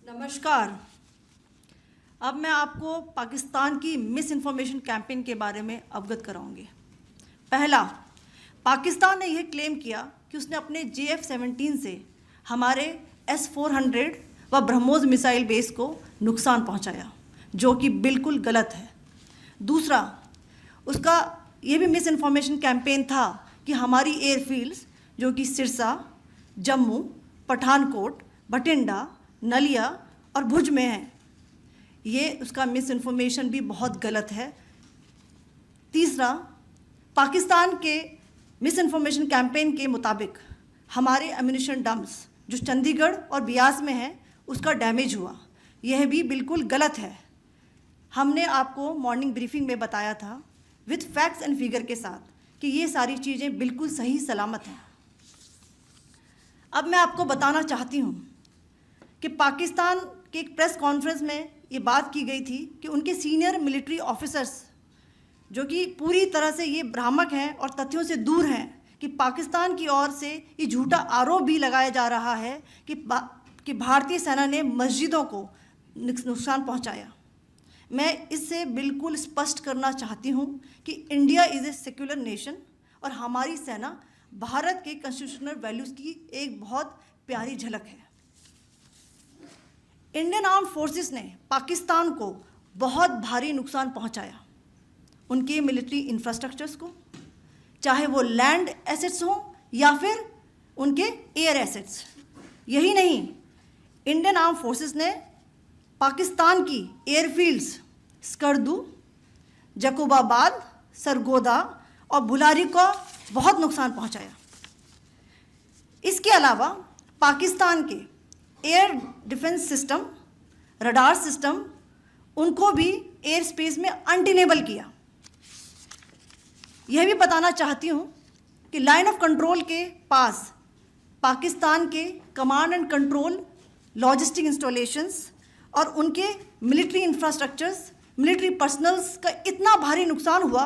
नमस्कार। अब मैं आपको पाकिस्तान की मिस इन्फॉर्मेशन कैंपेन के बारे में अवगत कराऊंगी। पहला, पाकिस्तान ने यह क्लेम किया कि उसने अपने JF-17 से हमारे S-400 व ब्रह्मोस मिसाइल बेस को नुकसान पहुंचाया, जो कि बिल्कुल गलत है। दूसरा, उसका यह भी मिस इन्फॉर्मेशन कैंपेन था कि हमारी एयरफील्ड्स जो कि सिरसा, जम्मू, पठानकोट, बठिंडा, नलिया और भुज में है, ये उसका मिस इन्फॉर्मेशन भी बहुत गलत है। तीसरा, पाकिस्तान के मिस इन्फॉर्मेशन कैंपेन के मुताबिक हमारे एम्यूनिशन डम्प्स जो चंडीगढ़ और बियास में है उसका डैमेज हुआ, यह भी बिल्कुल गलत है। हमने आपको मॉर्निंग ब्रीफिंग में बताया था विथ फैक्ट्स एंड फिगर के साथ कि ये सारी चीज़ें बिल्कुल सही सलामत हैं। अब मैं आपको बताना चाहती हूँ कि पाकिस्तान के एक प्रेस कॉन्फ्रेंस में ये बात की गई थी कि उनके सीनियर मिलिट्री ऑफिसर्स जो कि पूरी तरह से ये भ्रामक हैं और तथ्यों से दूर हैं कि पाकिस्तान की ओर से ये झूठा आरोप भी लगाया जा रहा है कि भारतीय सेना ने मस्जिदों को नुकसान पहुंचाया। मैं इससे बिल्कुल स्पष्ट करना चाहती हूं कि India is a secular nation और हमारी सेना भारत के कॉन्स्टिट्यूशनल वैल्यूज़ की एक बहुत प्यारी झलक है। इंडियन आर्म फोर्सेस ने पाकिस्तान को बहुत भारी नुकसान पहुंचाया, उनके मिलिट्री इंफ्रास्ट्रक्चर्स को, चाहे वो लैंड एसेट्स हों या फिर उनके एयर एसेट्स। यही नहीं, इंडियन आर्म फोर्सेस ने पाकिस्तान की एयरफील्ड्स स्कर्दू, जकोबाबाद, सरगोदा और बुलारी को बहुत नुकसान पहुंचाया। इसके अलावा पाकिस्तान के air defence system, radar system, उनको भी एयर स्पेस में अनटेनेबल किया। यह भी बताना चाहती हूँ कि लाइन ऑफ कंट्रोल के पास पाकिस्तान के command and control logistic installations और उनके मिलिट्री इंफ्रास्ट्रक्चर्स, मिलिट्री पर्सनल्स का इतना भारी नुकसान हुआ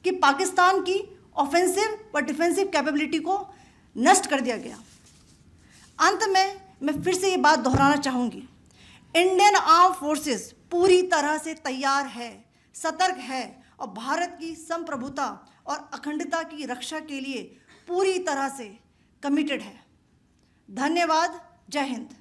कि पाकिस्तान की ऑफेंसिव व डिफेंसिव कैपेबिलिटी को नष्ट कर दिया गया। अंत में मैं फिर से ये बात दोहराना चाहूँगी, इंडियन आर्म फोर्सेस पूरी तरह से तैयार है, सतर्क है और भारत की संप्रभुता और अखंडता की रक्षा के लिए पूरी तरह से कमिटेड है। धन्यवाद। जय हिंद।